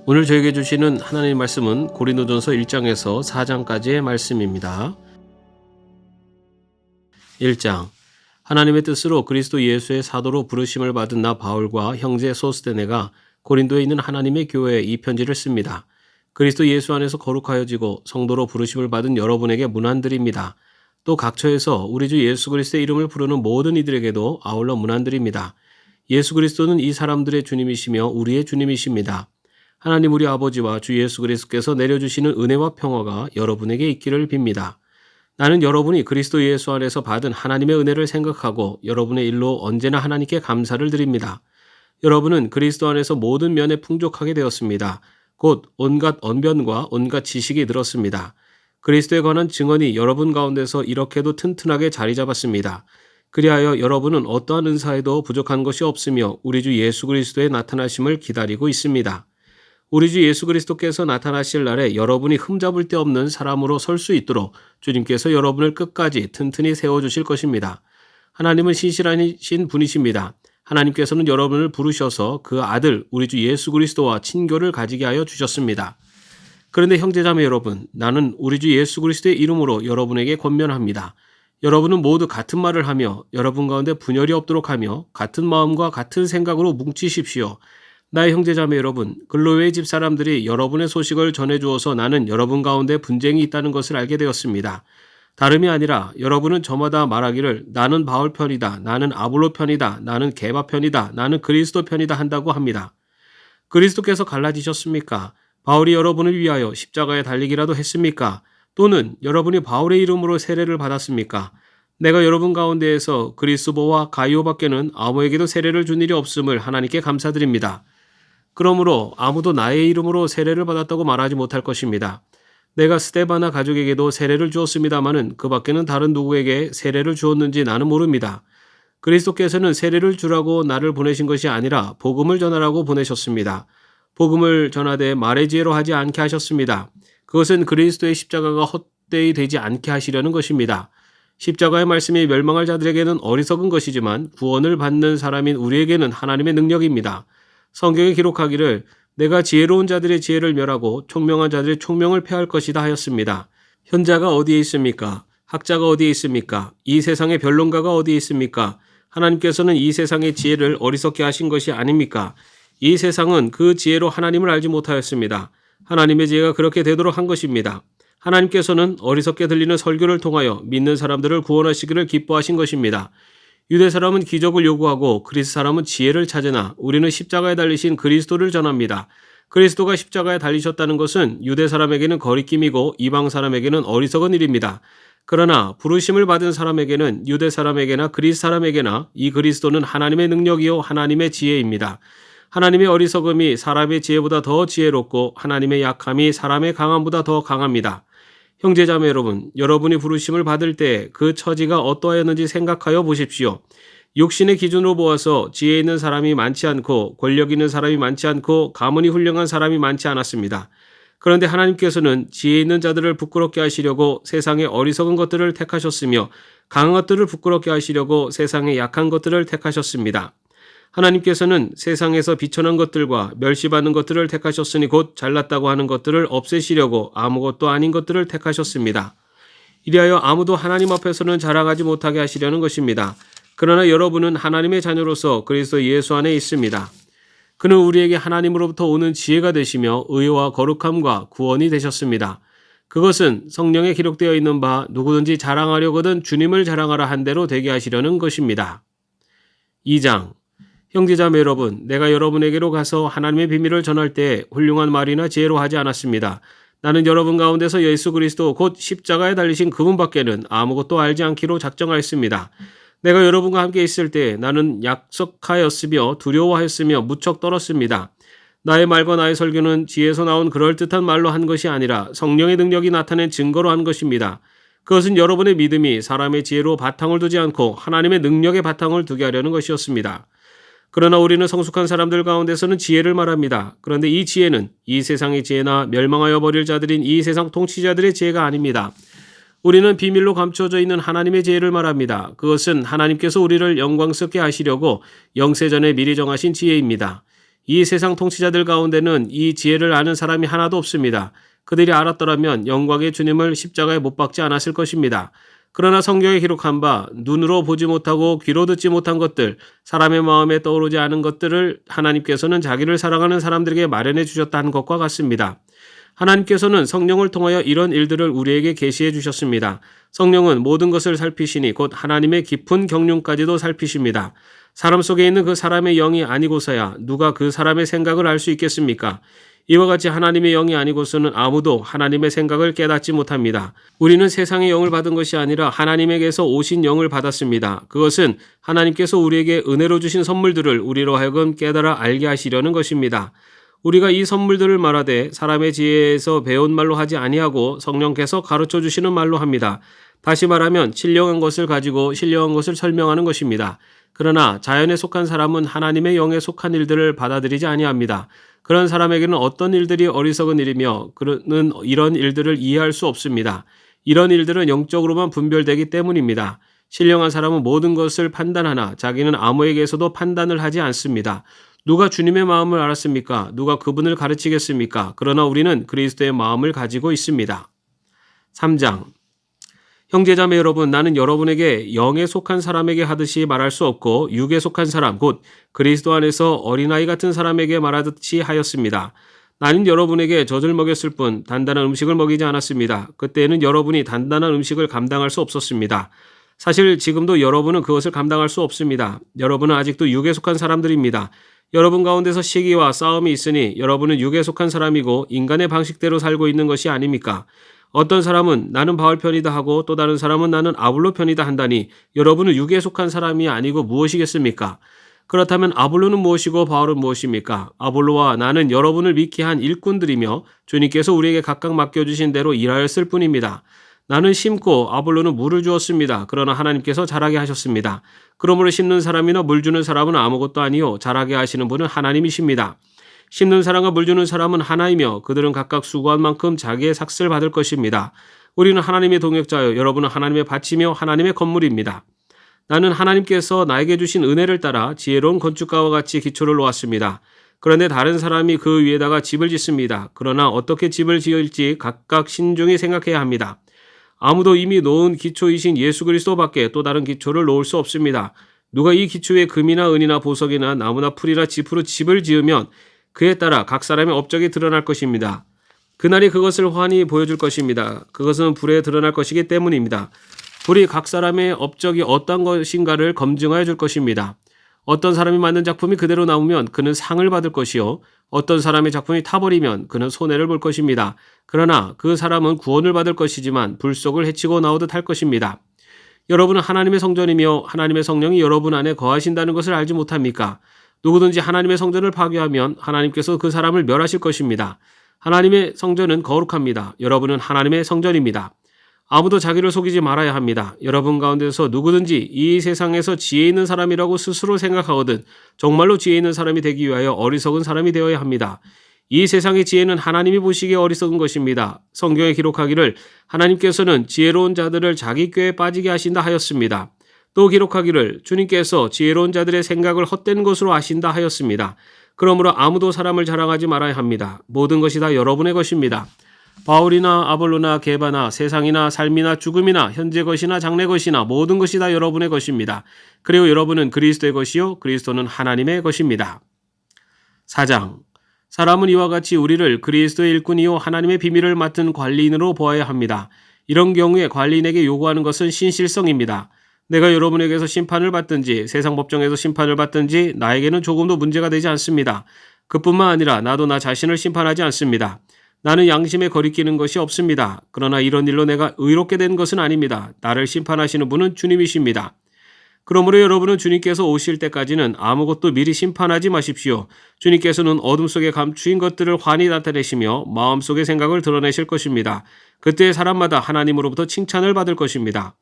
오늘 저에게 주시는 하나님의 말씀은 고린도전서 1장에서 4장까지의 말씀입니다. 1장. 하나님의 뜻으로 그리스도 예수의 사도로 부르심을 받은 나 바울과 형제 소스데네가 고린도에 있는 하나님의 교회에 이 편지를 씁니다. 그리스도 예수 안에서 거룩하여지고 성도로 부르심을 받은 여러분에게 문안드립니다. 또 각처에서 우리 주 예수 그리스도의 이름을 부르는 모든 이들에게도 아울러 문안드립니다. 예수 그리스도는 이 사람들의 주님이시며 우리의 주님이십니다. 하나님 우리 아버지와 주 예수 그리스도께서 내려주시는 은혜와 평화가 여러분에게 있기를 빕니다. 나는 여러분이 그리스도 예수 안에서 받은 하나님의 은혜를 생각하고 여러분의 일로 언제나 하나님께 감사를 드립니다. 여러분은 그리스도 안에서 모든 면에 풍족하게 되었습니다. 곧 온갖 언변과 온갖 지식이 늘었습니다. 그리스도에 관한 증언이 여러분 가운데서 이렇게도 튼튼하게 자리 잡았습니다. 그리하여 여러분은 어떠한 은사에도 부족한 것이 없으며 우리 주 예수 그리스도의 나타나심을 기다리고 있습니다. 우리 주 예수 그리스도께서 나타나실 날에 여러분이 흠잡을 데 없는 사람으로 설 수 있도록 주님께서 여러분을 끝까지 튼튼히 세워주실 것입니다. 하나님은 신실하신 분이십니다. 하나님께서는 여러분을 부르셔서 그 아들 우리 주 예수 그리스도와 친교를 가지게 하여 주셨습니다. 그런데 형제자매 여러분, 나는 우리 주 예수 그리스도의 이름으로 여러분에게 권면합니다. 여러분은 모두 같은 말을 하며 여러분 가운데 분열이 없도록 하며 같은 마음과 같은 생각으로 뭉치십시오. 나의 형제자매 여러분, 글로웨의 집사람들이 여러분의 소식을 전해주어서 나는 여러분 가운데 분쟁이 있다는 것을 알게 되었습니다. 다름이 아니라 여러분은 저마다 말하기를 나는 바울 편이다, 나는 아볼로 편이다, 나는 게바 편이다, 나는 그리스도 편이다 한다고 합니다. 그리스도께서 갈라지셨습니까? 바울이 여러분을 위하여 십자가에 달리기라도 했습니까? 또는 여러분이 바울의 이름으로 세례를 받았습니까? 내가 여러분 가운데에서 그리스도와 가이오밖에는 아무에게도 세례를 준 일이 없음을 하나님께 감사드립니다. 그러므로 아무도 나의 이름으로 세례를 받았다고 말하지 못할 것입니다. 내가 스데바나 가족에게도 세례를 주었습니다마는 그 밖에는 다른 누구에게 세례를 주었는지 나는 모릅니다. 그리스도께서는 세례를 주라고 나를 보내신 것이 아니라 복음을 전하라고 보내셨습니다. 복음을 전하되 말의 지혜로 하지 않게 하셨습니다. 그것은 그리스도의 십자가가 헛되이 되지 않게 하시려는 것입니다. 십자가의 말씀이 멸망할 자들에게는 어리석은 것이지만 구원을 받는 사람인 우리에게는 하나님의 능력입니다. 성경에 기록하기를 내가 지혜로운 자들의 지혜를 멸하고 총명한 자들의 총명을 폐할 것이다 하였습니다. 현자가 어디에 있습니까? 학자가 어디에 있습니까? 이 세상의 변론가가 어디에 있습니까? 하나님께서는 이 세상의 지혜를 어리석게 하신 것이 아닙니까? 이 세상은 그 지혜로 하나님을 알지 못하였습니다. 하나님의 지혜가 그렇게 되도록 한 것입니다. 하나님께서는 어리석게 들리는 설교를 통하여 믿는 사람들을 구원하시기를 기뻐하신 것입니다. 유대 사람은 기적을 요구하고 그리스 사람은 지혜를 찾으나 우리는 십자가에 달리신 그리스도를 전합니다. 그리스도가 십자가에 달리셨다는 것은 유대 사람에게는 거리낌이고 이방 사람에게는 어리석은 일입니다. 그러나 부르심을 받은 사람에게는 유대 사람에게나 그리스 사람에게나 이 그리스도는 하나님의 능력이요 하나님의 지혜입니다. 하나님의 어리석음이 사람의 지혜보다 더 지혜롭고 하나님의 약함이 사람의 강함보다 더 강합니다. 형제자매 여러분, 여러분이 부르심을 받을 때 그 처지가 어떠하였는지 생각하여 보십시오. 육신의 기준으로 보아서 지혜 있는 사람이 많지 않고 권력 있는 사람이 많지 않고 가문이 훌륭한 사람이 많지 않았습니다. 그런데 하나님께서는 지혜 있는 자들을 부끄럽게 하시려고 세상의 어리석은 것들을 택하셨으며 강한 것들을 부끄럽게 하시려고 세상의 약한 것들을 택하셨습니다. 하나님께서는 세상에서 비천한 것들과 멸시받는 것들을 택하셨으니 곧 잘났다고 하는 것들을 없애시려고 아무것도 아닌 것들을 택하셨습니다. 이리하여 아무도 하나님 앞에서는 자랑하지 못하게 하시려는 것입니다. 그러나 여러분은 하나님의 자녀로서 그리스도 예수 안에 있습니다. 그는 우리에게 하나님으로부터 오는 지혜가 되시며 의와 거룩함과 구원이 되셨습니다. 그것은 성령에 기록되어 있는 바 누구든지 자랑하려거든 주님을 자랑하라 한 대로 되게 하시려는 것입니다. 2장. 형제자매 여러분, 내가 여러분에게로 가서 하나님의 비밀을 전할 때 훌륭한 말이나 지혜로 하지 않았습니다. 나는 여러분 가운데서 예수 그리스도 곧 십자가에 달리신 그분밖에는 아무것도 알지 않기로 작정하였습니다. 내가 여러분과 함께 있을 때 나는 약속하였으며 두려워하였으며 무척 떨었습니다. 나의 말과 나의 설교는 지혜에서 나온 그럴듯한 말로 한 것이 아니라 성령의 능력이 나타낸 증거로 한 것입니다. 그것은 여러분의 믿음이 사람의 지혜로 바탕을 두지 않고 하나님의 능력의 바탕을 두게 하려는 것이었습니다. 그러나 우리는 성숙한 사람들 가운데서는 지혜를 말합니다. 그런데 이 지혜는 이 세상의 지혜나 멸망하여 버릴 자들인 이 세상 통치자들의 지혜가 아닙니다. 우리는 비밀로 감춰져 있는 하나님의 지혜를 말합니다. 그것은 하나님께서 우리를 영광스럽게 하시려고 영세전에 미리 정하신 지혜입니다. 이 세상 통치자들 가운데는 이 지혜를 아는 사람이 하나도 없습니다. 그들이 알았더라면 영광의 주님을 십자가에 못 박지 않았을 것입니다. 그러나 성경에 기록한 바 눈으로 보지 못하고 귀로 듣지 못한 것들, 사람의 마음에 떠오르지 않은 것들을 하나님께서는 자기를 사랑하는 사람들에게 마련해 주셨다는 것과 같습니다. 하나님께서는 성령을 통하여 이런 일들을 우리에게 계시해 주셨습니다. 성령은 모든 것을 살피시니 곧 하나님의 깊은 경륜까지도 살피십니다. 사람 속에 있는 그 사람의 영이 아니고서야 누가 그 사람의 생각을 알 수 있겠습니까? 이와 같이 하나님의 영이 아니고서는 아무도 하나님의 생각을 깨닫지 못합니다. 우리는 세상의 영을 받은 것이 아니라 하나님에게서 오신 영을 받았습니다. 그것은 하나님께서 우리에게 은혜로 주신 선물들을 우리로 하여금 깨달아 알게 하시려는 것입니다. 우리가 이 선물들을 말하되 사람의 지혜에서 배운 말로 하지 아니하고 성령께서 가르쳐 주시는 말로 합니다. 다시 말하면 신령한 것을 가지고 신령한 것을 설명하는 것입니다. 그러나 자연에 속한 사람은 하나님의 영에 속한 일들을 받아들이지 아니합니다. 그런 사람에게는 어떤 일들이 어리석은 일이며 그는 이런 일들을 이해할 수 없습니다. 이런 일들은 영적으로만 분별되기 때문입니다. 신령한 사람은 모든 것을 판단하나 자기는 아무에게서도 판단을 하지 않습니다. 누가 주님의 마음을 알았습니까? 누가 그분을 가르치겠습니까? 그러나 우리는 그리스도의 마음을 가지고 있습니다. 3장. 형제자매 여러분, 나는 여러분에게 영에 속한 사람에게 하듯이 말할 수 없고 육에 속한 사람, 곧 그리스도 안에서 어린아이 같은 사람에게 말하듯이 하였습니다. 나는 여러분에게 젖을 먹였을 뿐 단단한 음식을 먹이지 않았습니다. 그때에는 여러분이 단단한 음식을 감당할 수 없었습니다. 사실 지금도 여러분은 그것을 감당할 수 없습니다. 여러분은 아직도 육에 속한 사람들입니다. 여러분 가운데서 시기와 싸움이 있으니 여러분은 육에 속한 사람이고 인간의 방식대로 살고 있는 것이 아닙니까? 어떤 사람은 나는 바울 편이다 하고 또 다른 사람은 나는 아볼로 편이다 한다니 여러분은 육에 속한 사람이 아니고 무엇이겠습니까? 그렇다면 아볼로는 무엇이고 바울은 무엇입니까? 아볼로와 나는 여러분을 믿게 한 일꾼들이며 주님께서 우리에게 각각 맡겨주신 대로 일하였을 뿐입니다. 나는 심고 아볼로는 물을 주었습니다. 그러나 하나님께서 자라게 하셨습니다. 그러므로 심는 사람이나 물 주는 사람은 아무것도 아니요 자라게 하시는 분은 하나님이십니다. 심는 사람과 물 주는 사람은 하나이며 그들은 각각 수고한 만큼 자기의 삭슬 받을 것입니다. 우리는 하나님의 동역자요 여러분은 하나님의 밭이며 하나님의 건물입니다. 나는 하나님께서 나에게 주신 은혜를 따라 지혜로운 건축가와 같이 기초를 놓았습니다. 그런데 다른 사람이 그 위에다가 집을 짓습니다. 그러나 어떻게 집을 지을지 각각 신중히 생각해야 합니다. 아무도 이미 놓은 기초이신 예수 그리스도밖에 또 다른 기초를 놓을 수 없습니다. 누가 이 기초에 금이나 은이나 보석이나 나무나 풀이나 짚으로 집을 지으면 그에 따라 각 사람의 업적이 드러날 것입니다. 그날이 그것을 환히 보여줄 것입니다. 그것은 불에 드러날 것이기 때문입니다. 불이 각 사람의 업적이 어떤 것인가를 검증하여 줄 것입니다. 어떤 사람이 만든 작품이 그대로 나오면 그는 상을 받을 것이요 어떤 사람의 작품이 타버리면 그는 손해를 볼 것입니다. 그러나 그 사람은 구원을 받을 것이지만 불속을 해치고 나오듯 할 것입니다. 여러분은 하나님의 성전이며 하나님의 성령이 여러분 안에 거하신다는 것을 알지 못합니까? 누구든지 하나님의 성전을 파괴하면 하나님께서 그 사람을 멸하실 것입니다. 하나님의 성전은 거룩합니다. 여러분은 하나님의 성전입니다. 아무도 자기를 속이지 말아야 합니다. 여러분 가운데서 누구든지 이 세상에서 지혜 있는 사람이라고 스스로 생각하거든 정말로 지혜 있는 사람이 되기 위하여 어리석은 사람이 되어야 합니다. 이 세상의 지혜는 하나님이 보시기에 어리석은 것입니다. 성경에 기록하기를 하나님께서는 지혜로운 자들을 자기 꾀에 빠지게 하신다 하였습니다. 또 기록하기를 주님께서 지혜로운 자들의 생각을 헛된 것으로 아신다 하였습니다. 그러므로 아무도 사람을 자랑하지 말아야 합니다. 모든 것이 다 여러분의 것입니다. 바울이나 아볼로나 게바나 세상이나 삶이나 죽음이나 현재 것이나 장래 것이나 모든 것이 다 여러분의 것입니다. 그리고 여러분은 그리스도의 것이요 그리스도는 하나님의 것입니다. 4장. 사람은 이와 같이 우리를 그리스도의 일꾼이요 하나님의 비밀을 맡은 관리인으로 보아야 합니다. 이런 경우에 관리인에게 요구하는 것은 신실성입니다. 내가 여러분에게서 심판을 받든지 세상 법정에서 심판을 받든지 나에게는 조금도 문제가 되지 않습니다. 그뿐만 아니라 나도 나 자신을 심판하지 않습니다. 나는 양심에 거리끼는 것이 없습니다. 그러나 이런 일로 내가 의롭게 된 것은 아닙니다. 나를 심판하시는 분은 주님이십니다. 그러므로 여러분은 주님께서 오실 때까지는 아무것도 미리 심판하지 마십시오. 주님께서는 어둠 속에 감추인 것들을 환히 나타내시며 마음속의 생각을 드러내실 것입니다. 그때 사람마다 하나님으로부터 칭찬을 받을 것입니다.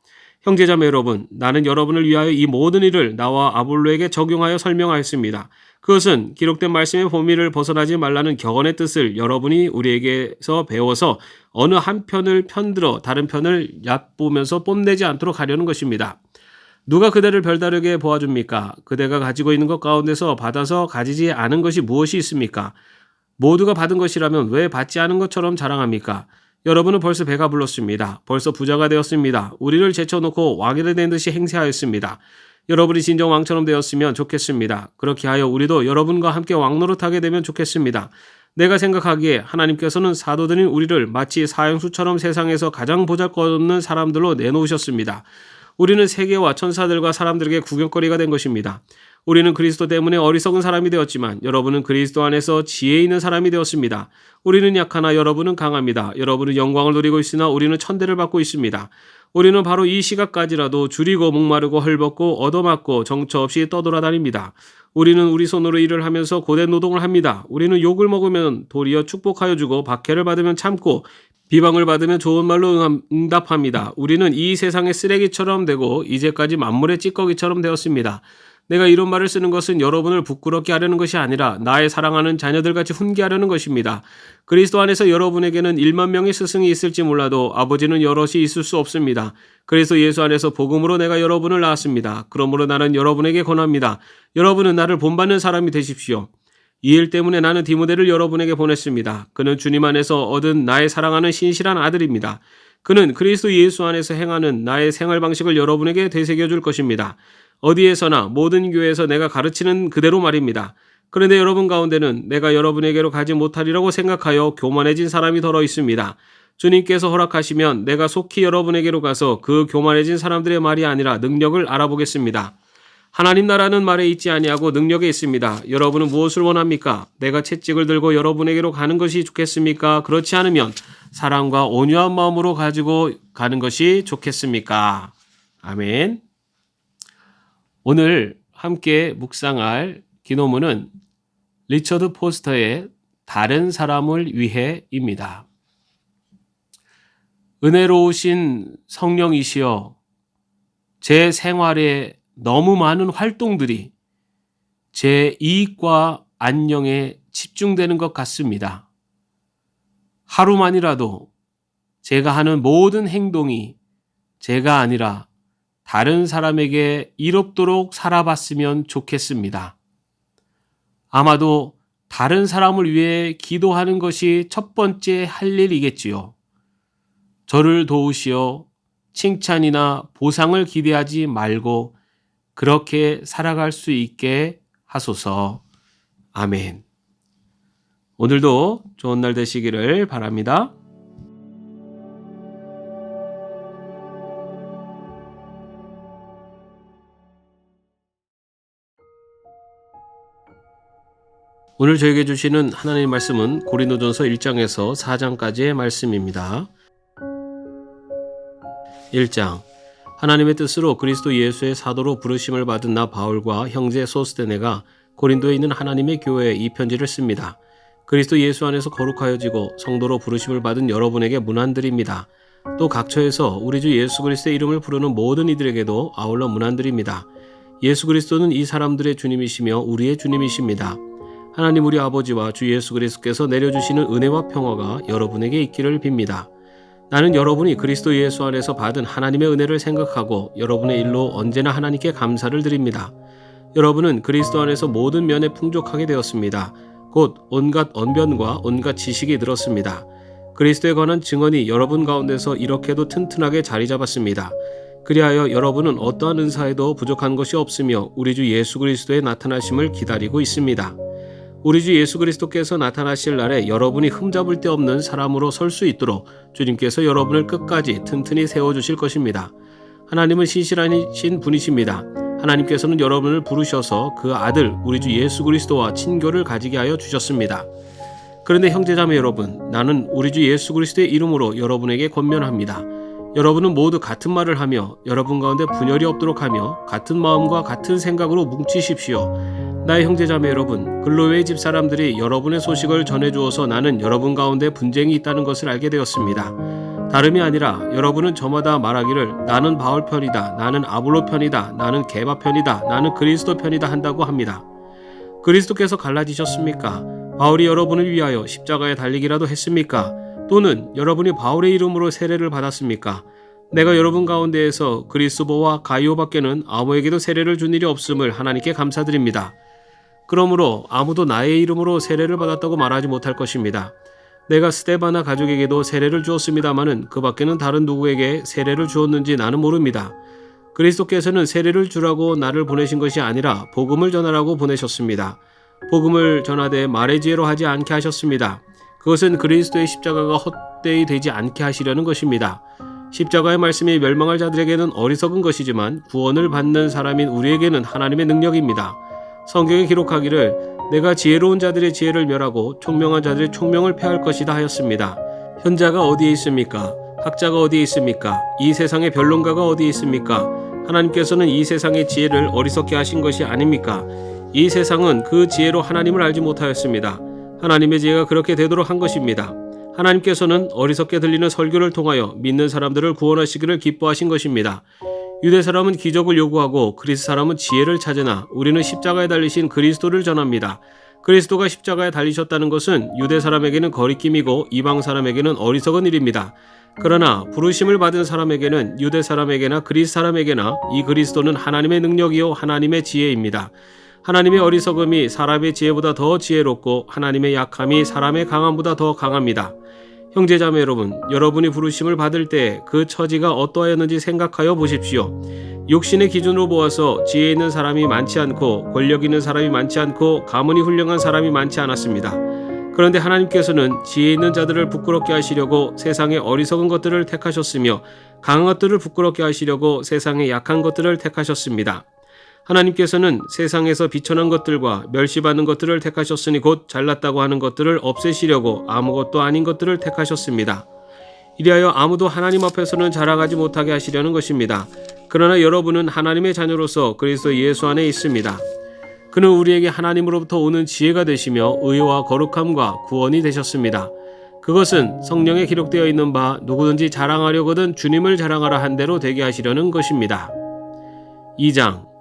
형제자매 여러분, 나는 여러분을 위하여 이 모든 일을 나와 아볼로에게 적용하여 설명하였습니다. 그것은 기록된 말씀의 범위를 벗어나지 말라는 격언의 뜻을 여러분이 우리에게서 배워서 어느 한 편을 편들어 다른 편을 얕보면서 뽐내지 않도록 하려는 것입니다. 누가 그대를 별다르게 보아줍니까? 그대가 가지고 있는 것 가운데서 받아서 가지지 않은 것이 무엇이 있습니까? 모두가 받은 것이라면 왜 받지 않은 것처럼 자랑합니까? 여러분은 벌써 배가 불렀습니다. 벌써 부자가 되었습니다. 우리를 제쳐놓고 왕이 된 듯이 행세하였습니다. 여러분이 진정 왕처럼 되었으면 좋겠습니다. 그렇게 하여 우리도 여러분과 함께 왕노릇하게 되면 좋겠습니다. 내가 생각하기에 하나님께서는 사도들인 우리를 마치 사형수처럼 세상에서 가장 보잘것없는 사람들로 내놓으셨습니다. 우리는 세계와 천사들과 사람들에게 구경거리가 된 것입니다. 우리는 그리스도 때문에 어리석은 사람이 되었지만 여러분은 그리스도 안에서 지혜 있는 사람이 되었습니다. 우리는 약하나 여러분은 강합니다. 여러분은 영광을 누리고 있으나 우리는 천대를 받고 있습니다. 우리는 바로 이 시각까지라도 줄이고 목마르고 헐벗고 얻어맞고 정처 없이 떠돌아다닙니다. 우리는 우리 손으로 일을 하면서 고된 노동을 합니다. 우리는 욕을 먹으면 도리어 축복하여 주고 박해를 받으면 참고 비방을 받으면 좋은 말로 응답합니다. 우리는 이 세상의 쓰레기처럼 되고 이제까지 만물의 찌꺼기처럼 되었습니다. 내가 이런 말을 쓰는 것은 여러분을 부끄럽게 하려는 것이 아니라 나의 사랑하는 자녀들같이 훈계하려는 것입니다. 그리스도 안에서 여러분에게는 1만 명의 스승이 있을지 몰라도 아버지는 여럿이 있을 수 없습니다. 그래서 예수 안에서 복음으로 내가 여러분을 낳았습니다. 그러므로 나는 여러분에게 권합니다. 여러분은 나를 본받는 사람이 되십시오. 이 일 때문에 나는 디모데를 여러분에게 보냈습니다. 그는 주님 안에서 얻은 나의 사랑하는 신실한 아들입니다. 그는 그리스도 예수 안에서 행하는 나의 생활 방식을 여러분에게 되새겨 줄 것입니다. 어디에서나 모든 교회에서 내가 가르치는 그대로 말입니다. 그런데 여러분 가운데는 내가 여러분에게로 가지 못하리라고 생각하여 교만해진 사람이 더러 있습니다. 주님께서 허락하시면 내가 속히 여러분에게로 가서 그 교만해진 사람들의 말이 아니라 능력을 알아보겠습니다. 하나님 나라는 말에 있지 아니하고 능력에 있습니다. 여러분은 무엇을 원합니까? 내가 채찍을 들고 여러분에게로 가는 것이 좋겠습니까? 그렇지 않으면 사랑과 온유한 마음으로 가지고 가는 것이 좋겠습니까? 아멘. 오늘 함께 묵상할 기도문은 리처드 포스터의 다른 사람을 위해입니다. 은혜로우신 성령이시여, 제 생활에 너무 많은 활동들이 제 이익과 안녕에 집중되는 것 같습니다. 하루만이라도 제가 하는 모든 행동이 제가 아니라 다른 사람에게 이롭도록 살아봤으면 좋겠습니다. 아마도 다른 사람을 위해 기도하는 것이 첫 번째 할 일이겠지요. 저를 도우시어 칭찬이나 보상을 기대하지 말고 그렇게 살아갈 수 있게 하소서. 아멘. 오늘도 좋은 날 되시기를 바랍니다. 오늘 저에게 주시는 하나님의 말씀은 고린도전서 1장에서 4장까지의 말씀입니다. 1장. 하나님의 뜻으로 그리스도 예수의 사도로 부르심을 받은 나 바울과 형제 소스데네가 고린도에 있는 하나님의 교회에 이 편지를 씁니다. 그리스도 예수 안에서 거룩하여지고 성도로 부르심을 받은 여러분에게 문안드립니다. 또 각처에서 우리 주 예수 그리스도의 이름을 부르는 모든 이들에게도 아울러 문안드립니다. 예수 그리스도는 이 사람들의 주님이시며 우리의 주님이십니다. 하나님 우리 아버지와 주 예수 그리스도께서 내려주시는 은혜와 평화가 여러분에게 있기를 빕니다. 나는 여러분이 그리스도 예수 안에서 받은 하나님의 은혜를 생각하고 여러분의 일로 언제나 하나님께 감사를 드립니다. 여러분은 그리스도 안에서 모든 면에 풍족하게 되었습니다. 곧 온갖 언변과 온갖 지식이 늘었습니다. 그리스도에 관한 증언이 여러분 가운데서 이렇게도 튼튼하게 자리 잡았습니다. 그리하여 여러분은 어떠한 은사에도 부족한 것이 없으며 우리 주 예수 그리스도의 나타나심을 기다리고 있습니다. 우리 주 예수 그리스도께서 나타나실 날에 여러분이 흠잡을 데 없는 사람으로 설 수 있도록 주님께서 여러분을 끝까지 튼튼히 세워주실 것입니다. 하나님은 신실하신 분이십니다. 하나님께서는 여러분을 부르셔서 그 아들 우리 주 예수 그리스도와 친교를 가지게 하여 주셨습니다. 그런데 형제자매 여러분, 나는 우리 주 예수 그리스도의 이름으로 여러분에게 권면합니다. 여러분은 모두 같은 말을 하며 여러분 가운데 분열이 없도록 하며 같은 마음과 같은 생각으로 뭉치십시오. 나의 형제자매 여러분, 글로웨의 집사람들이 여러분의 소식을 전해주어서 나는 여러분 가운데 분쟁이 있다는 것을 알게 되었습니다. 다름이 아니라 여러분은 저마다 말하기를 나는 바울 편이다, 나는 아볼로 편이다, 나는 게바 편이다, 나는 그리스도 편이다 한다고 합니다. 그리스도께서 갈라지셨습니까? 바울이 여러분을 위하여 십자가에 달리기라도 했습니까? 또는 여러분이 바울의 이름으로 세례를 받았습니까? 내가 여러분 가운데에서 그리스도와 가이오밖에는 아무에게도 세례를 준 일이 없음을 하나님께 감사드립니다. 그러므로 아무도 나의 이름으로 세례를 받았다고 말하지 못할 것입니다. 내가 스데바나 가족에게도 세례를 주었습니다마는 그 밖에는 다른 누구에게 세례를 주었는지 나는 모릅니다. 그리스도께서는 세례를 주라고 나를 보내신 것이 아니라 복음을 전하라고 보내셨습니다. 복음을 전하되 말의 지혜로 하지 않게 하셨습니다. 그것은 그리스도의 십자가가 헛되이 되지 않게 하시려는 것입니다. 십자가의 말씀이 멸망할 자들에게는 어리석은 것이지만 구원을 받는 사람인 우리에게는 하나님의 능력입니다. 성경에 기록하기를 내가 지혜로운 자들의 지혜를 멸하고 총명한 자들의 총명을 폐할 것이다 하였습니다. 현자가 어디에 있습니까? 학자가 어디에 있습니까? 이 세상의 변론가가 어디에 있습니까? 하나님께서는 이 세상의 지혜를 어리석게 하신 것이 아닙니까? 이 세상은 그 지혜로 하나님을 알지 못하였습니다. 하나님의 지혜가 그렇게 되도록 한 것입니다. 하나님께서는 어리석게 들리는 설교를 통하여 믿는 사람들을 구원하시기를 기뻐하신 것입니다. 유대 사람은 기적을 요구하고 그리스 사람은 지혜를 찾으나 우리는 십자가에 달리신 그리스도를 전합니다. 그리스도가 십자가에 달리셨다는 것은 유대 사람에게는 거리낌이고 이방 사람에게는 어리석은 일입니다. 그러나 부르심을 받은 사람에게는 유대 사람에게나 그리스 사람에게나 이 그리스도는 하나님의 능력이요 하나님의 지혜입니다. 하나님의 어리석음이 사람의 지혜보다 더 지혜롭고 하나님의 약함이 사람의 강함보다 더 강합니다. 형제자매 여러분, 여러분이 부르심을 받을 때 그 처지가 어떠하였는지 생각하여 보십시오. 육신의 기준으로 보아서 지혜 있는 사람이 많지 않고 권력 있는 사람이 많지 않고 가문이 훌륭한 사람이 많지 않았습니다. 그런데 하나님께서는 지혜 있는 자들을 부끄럽게 하시려고 세상의 어리석은 것들을 택하셨으며 강한 것들을 부끄럽게 하시려고 세상의 약한 것들을 택하셨습니다. 하나님께서는 세상에서 비천한 것들과 멸시받는 것들을 택하셨으니 곧 잘났다고 하는 것들을 없애시려고 아무것도 아닌 것들을 택하셨습니다. 이리하여 아무도 하나님 앞에서는 자랑하지 못하게 하시려는 것입니다. 그러나 여러분은 하나님의 자녀로서 그리스도 예수 안에 있습니다. 그는 우리에게 하나님으로부터 오는 지혜가 되시며 의와 거룩함과 구원이 되셨습니다. 그것은 성령에 기록되어 있는 바 누구든지 자랑하려거든 주님을 자랑하라 한 대로 되게 하시려는 것입니다. 2장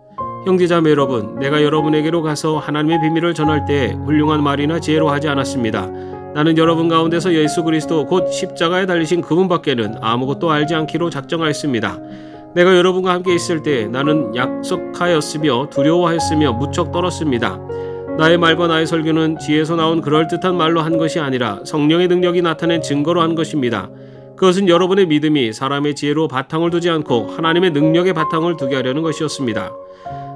형제자매 여러분, 내가 여러분에게로 가서 하나님의 비밀을 전할 때 훌륭한 말이나 지혜로 하지 않았습니다. 나는 여러분 가운데서 예수 그리스도 곧 십자가에 달리신 그분밖에는 아무것도 알지 않기로 작정하였습니다. 내가 여러분과 함께 있을 때 나는 약속하였으며 두려워하였으며 무척 떨었습니다. 나의 말과 나의 설교는 지혜에서 나온 그럴듯한 말로 한 것이 아니라 성령의 능력이 나타낸 증거로 한 것입니다. 그것은 여러분의 믿음이 사람의 지혜로 바탕을 두지 않고 하나님의 능력의 바탕을 두게 하려는 것이었습니다.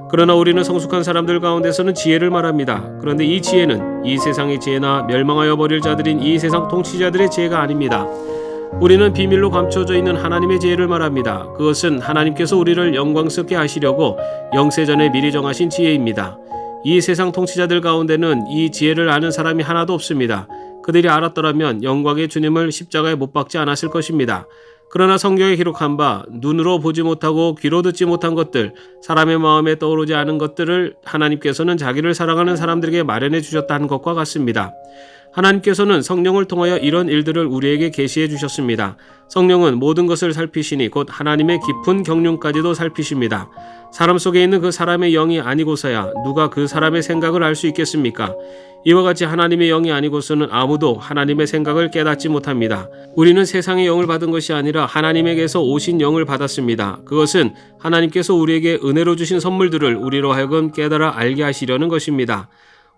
그러나 우리는 성숙한 사람들 가운데서는 지혜를 말합니다. 그런데 이 지혜는 이 세상의 지혜나 멸망하여 버릴 자들인 이 세상 통치자들의 지혜가 아닙니다. 우리는 비밀로 감춰져 있는 하나님의 지혜를 말합니다. 그것은 하나님께서 우리를 영광스럽게 하시려고 영세전에 미리 정하신 지혜입니다. 이 세상 통치자들 가운데는 이 지혜를 아는 사람이 하나도 없습니다. 그들이 알았더라면 영광의 주님을 십자가에 못 박지 않았을 것입니다. 그러나 성경에 기록한 바 눈으로 보지 못하고 귀로 듣지 못한 것들, 사람의 마음에 떠오르지 않은 것들을 하나님께서는 자기를 사랑하는 사람들에게 마련해 주셨다는 것과 같습니다. 하나님께서는 성령을 통하여 이런 일들을 우리에게 계시해 주셨습니다. 성령은 모든 것을 살피시니 곧 하나님의 깊은 경륜까지도 살피십니다. 사람 속에 있는 그 사람의 영이 아니고서야 누가 그 사람의 생각을 알 수 있겠습니까? 이와 같이 하나님의 영이 아니고서는 아무도 하나님의 생각을 깨닫지 못합니다. 우리는 세상의 영을 받은 것이 아니라 하나님에게서 오신 영을 받았습니다. 그것은 하나님께서 우리에게 은혜로 주신 선물들을 우리로 하여금 깨달아 알게 하시려는 것입니다.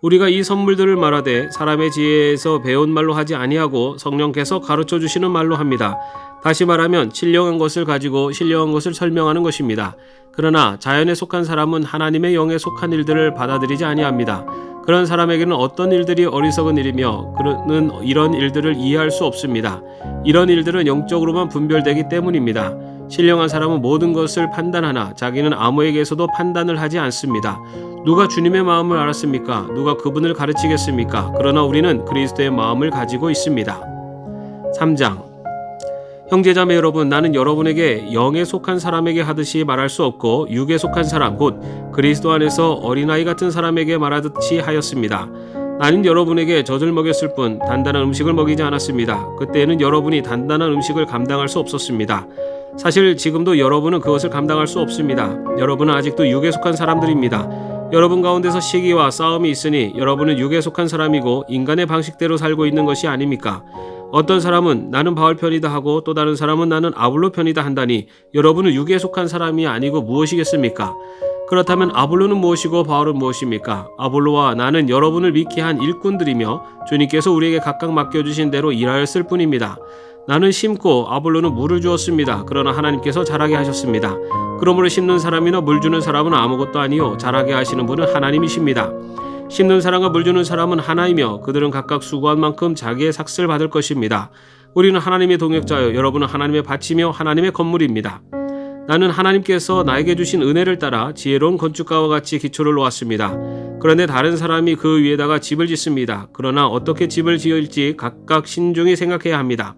우리가 이 선물들을 말하되 사람의 지혜에서 배운 말로 하지 아니하고 성령께서 가르쳐 주시는 말로 합니다. 다시 말하면 신령한 것을 가지고 신령한 것을 설명하는 것입니다. 그러나 자연에 속한 사람은 하나님의 영에 속한 일들을 받아들이지 아니합니다. 그런 사람에게는 어떤 일들이 어리석은 일이며 그는 이런 일들을 이해할 수 없습니다. 이런 일들은 영적으로만 분별되기 때문입니다. 신령한 사람은 모든 것을 판단하나 자기는 아무에게서도 판단을 하지 않습니다. 누가 주님의 마음을 알았습니까? 누가 그분을 가르치겠습니까? 그러나 우리는 그리스도의 마음을 가지고 있습니다. 3장 형제자매 여러분, 나는 여러분에게 영에 속한 사람에게 하듯이 말할 수 없고 육에 속한 사람 곧 그리스도 안에서 어린아이 같은 사람에게 말하듯이 하였습니다. 나는 여러분에게 젖을 먹였을 뿐 단단한 음식을 먹이지 않았습니다. 그때에는 여러분이 단단한 음식을 감당할 수 없었습니다. 사실 지금도 여러분은 그것을 감당할 수 없습니다. 여러분은 아직도 육에 속한 사람들입니다. 여러분 가운데서 시기와 싸움이 있으니 여러분은 육에 속한 사람이고 인간의 방식대로 살고 있는 것이 아닙니까? 어떤 사람은 나는 바울 편이다 하고 또 다른 사람은 나는 아볼로 편이다 한다니 여러분은 육에 속한 사람이 아니고 무엇이겠습니까? 그렇다면 아볼로는 무엇이고 바울은 무엇입니까? 아볼로와 나는 여러분을 믿게 한 일꾼들이며 주님께서 우리에게 각각 맡겨주신 대로 일하였을 뿐입니다. 나는 심고 아볼로는 물을 주었습니다. 그러나 하나님께서 자라게 하셨습니다. 그러므로 심는 사람이나 물 주는 사람은 아무것도 아니요 자라게 하시는 분은 하나님이십니다. 심는 사람과 물 주는 사람은 하나이며 그들은 각각 수고한 만큼 자기의 삭슬 받을 것입니다. 우리는 하나님의 동역자요 여러분은 하나님의 밭이며 하나님의 건물입니다. 나는 하나님께서 나에게 주신 은혜를 따라 지혜로운 건축가와 같이 기초를 놓았습니다. 그런데 다른 사람이 그 위에다가 집을 짓습니다. 그러나 어떻게 집을 지을지 각각 신중히 생각해야 합니다.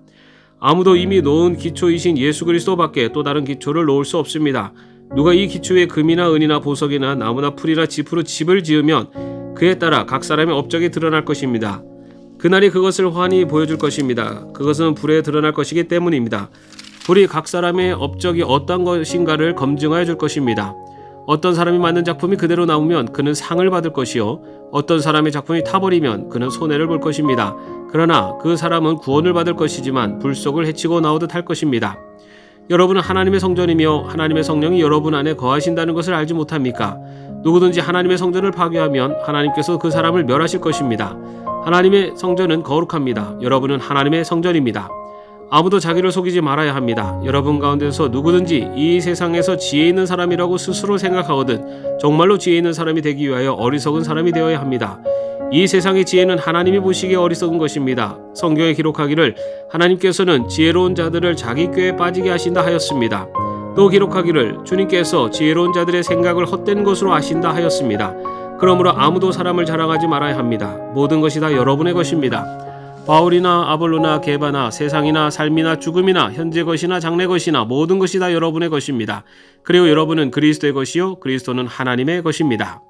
아무도 이미 놓은 기초이신 예수 그리스도밖에 또 다른 기초를 놓을 수 없습니다. 누가 이 기초에 금이나 은이나 보석이나 나무나 풀이나 짚으로 집을 지으면 그에 따라 각 사람의 업적이 드러날 것입니다. 그날이 그것을 환히 보여줄 것입니다. 그것은 불에 드러날 것이기 때문입니다. 불이 각 사람의 업적이 어떤 것인가를 검증하여 줄 것입니다. 어떤 사람이 만든 작품이 그대로 나오면 그는 상을 받을 것이요 어떤 사람의 작품이 타버리면 그는 손해를 볼 것입니다. 그러나 그 사람은 구원을 받을 것이지만 불 속을 헤치고 나오듯 할 것입니다. 여러분은 하나님의 성전이며 하나님의 성령이 여러분 안에 거하신다는 것을 알지 못합니까? 누구든지 하나님의 성전을 파괴하면 하나님께서 그 사람을 멸하실 것입니다. 하나님의 성전은 거룩합니다. 여러분은 하나님의 성전입니다. 아무도 자기를 속이지 말아야 합니다. 여러분 가운데서 누구든지 이 세상에서 지혜 있는 사람이라고 스스로 생각하거든 정말로 지혜 있는 사람이 되기 위하여 어리석은 사람이 되어야 합니다. 이 세상의 지혜는 하나님이 보시기에 어리석은 것입니다. 성경에 기록하기를 하나님께서는 지혜로운 자들을 자기 꾀에 빠지게 하신다 하였습니다. 또 기록하기를 주님께서 지혜로운 자들의 생각을 헛된 것으로 아신다 하였습니다. 그러므로 아무도 사람을 자랑하지 말아야 합니다. 모든 것이 다 여러분의 것입니다. 바울이나 아볼로나 게바나 세상이나 삶이나 죽음이나 현재 것이나 장래 것이나 모든 것이 다 여러분의 것입니다. 그리고 여러분은 그리스도의 것이요 그리스도는 하나님의 것입니다.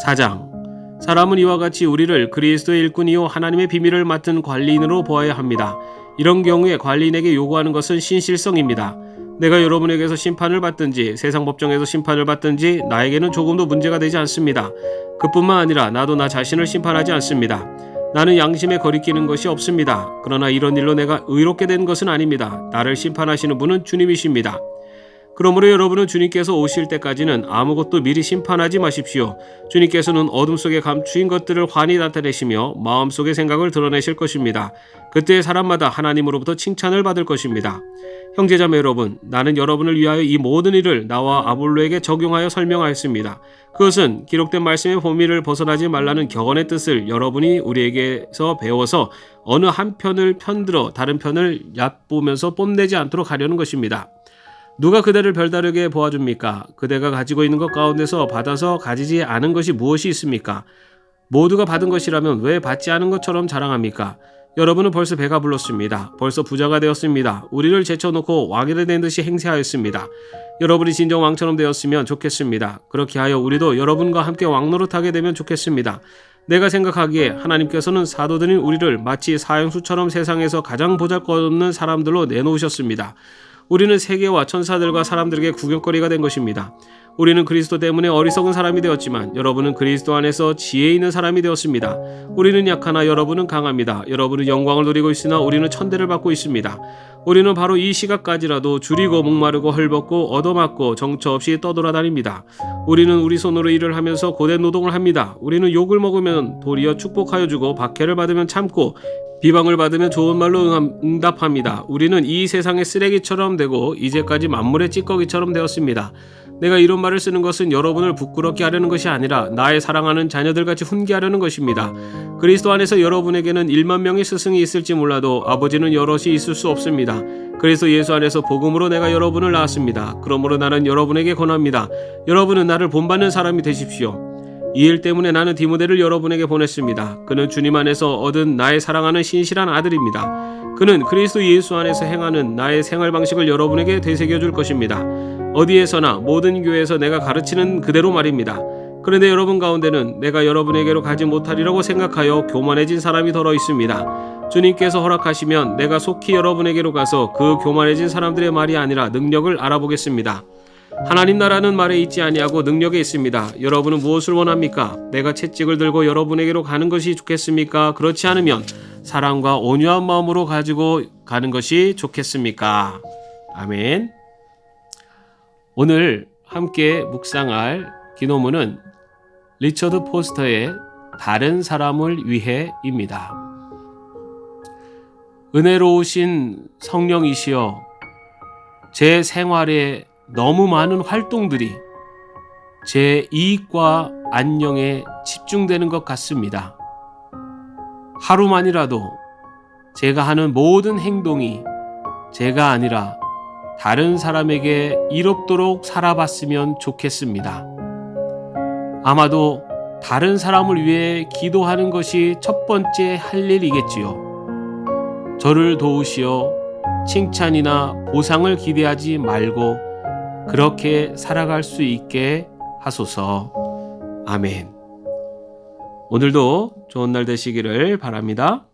4장 사람은 이와 같이 우리를 그리스도의 일꾼이요 하나님의 비밀을 맡은 관리인으로 보아야 합니다. 이런 경우에 관리인에게 요구하는 것은 신실성입니다. 내가 여러분에게서 심판을 받든지 세상 법정에서 심판을 받든지 나에게는 조금도 문제가 되지 않습니다. 그뿐만 아니라 나도 나 자신을 심판하지 않습니다. 나는 양심에 거리끼는 것이 없습니다. 그러나 이런 일로 내가 의롭게 된 것은 아닙니다. 나를 심판하시는 분은 주님이십니다. 그러므로 여러분은 주님께서 오실 때까지는 아무것도 미리 심판하지 마십시오. 주님께서는 어둠 속에 감추인 것들을 환히 나타내시며 마음속의 생각을 드러내실 것입니다. 그때 사람마다 하나님으로부터 칭찬을 받을 것입니다. 형제자매 여러분, 나는 여러분을 위하여 이 모든 일을 나와 아볼로에게 적용하여 설명하였습니다. 그것은 기록된 말씀의 범위를 벗어나지 말라는 격언의 뜻을 여러분이 우리에게서 배워서 어느 한 편을 편들어 다른 편을 얕보면서 뽐내지 않도록 하려는 것입니다. 누가 그대를 별다르게 보아줍니까? 그대가 가지고 있는 것 가운데서 받아서 가지지 않은 것이 무엇이 있습니까? 모두가 받은 것이라면 왜 받지 않은 것처럼 자랑합니까? 여러분은 벌써 배가 불렀습니다. 벌써 부자가 되었습니다. 우리를 제쳐놓고 왕이 된 듯이 행세하였습니다. 여러분이 진정 왕처럼 되었으면 좋겠습니다. 그렇게 하여 우리도 여러분과 함께 왕노릇하게 되면 좋겠습니다. 내가 생각하기에 하나님께서는 사도들인 우리를 마치 사형수처럼 세상에서 가장 보잘것없는 사람들로 내놓으셨습니다. 우리는 세계와 천사들과 사람들에게 구경거리가 된 것입니다. 우리는 그리스도 때문에 어리석은 사람이 되었지만 여러분은 그리스도 안에서 지혜 있는 사람이 되었습니다. 우리는 약하나 여러분은 강합니다. 여러분은 영광을 누리고 있으나 우리는 천대를 받고 있습니다. 우리는 바로 이 시각까지라도 줄이고 목마르고 헐벗고 얻어맞고 정처 없이 떠돌아다닙니다. 우리는 우리 손으로 일을 하면서 고된 노동을 합니다. 우리는 욕을 먹으면 도리어 축복하여 주고 박해를 받으면 참고 비방을 받으면 좋은 말로 응답합니다. 우리는 이 세상의 쓰레기처럼 되고 이제까지 만물의 찌꺼기처럼 되었습니다. 내가 이런 말을 쓰는 것은 여러분을 부끄럽게 하려는 것이 아니라 나의 사랑하는 자녀들같이 훈계하려는 것입니다. 그리스도 안에서 여러분에게는 1만 명의 스승이 있을지 몰라도 아버지는 여럿이 있을 수 없습니다. 그리스도 예수 안에서 복음으로 내가 여러분을 낳았습니다. 그러므로 나는 여러분에게 권합니다. 여러분은 나를 본받는 사람이 되십시오. 이 일 때문에 나는 디모데를 여러분에게 보냈습니다. 그는 주님 안에서 얻은 나의 사랑하는 신실한 아들입니다. 그는 그리스도 예수 안에서 행하는 나의 생활 방식을 여러분에게 되새겨줄 것입니다. 어디에서나 모든 교회에서 내가 가르치는 그대로 말입니다. 그런데 여러분 가운데는 내가 여러분에게로 가지 못하리라고 생각하여 교만해진 사람이 더러 있습니다. 주님께서 허락하시면 내가 속히 여러분에게로 가서 그 교만해진 사람들의 말이 아니라 능력을 알아보겠습니다. 하나님 나라는 말에 있지 아니하고 능력에 있습니다. 여러분은 무엇을 원합니까? 내가 채찍을 들고 여러분에게로 가는 것이 좋겠습니까? 그렇지 않으면 사랑과 온유한 마음으로 가지고 가는 것이 좋겠습니까? 아멘. 오늘 함께 묵상할 기도문은 리처드 포스터의 다른 사람을 위해입니다. 은혜로우신 성령이시여, 제 생활에 너무 많은 활동들이 제 이익과 안녕에 집중되는 것 같습니다. 하루만이라도 제가 하는 모든 행동이 제가 아니라 다른 사람에게 이롭도록 살아봤으면 좋겠습니다. 아마도 다른 사람을 위해 기도하는 것이 첫 번째 할 일이겠지요. 저를 도우시어 칭찬이나 보상을 기대하지 말고 그렇게 살아갈 수 있게 하소서. 아멘. 오늘도 좋은 날 되시기를 바랍니다.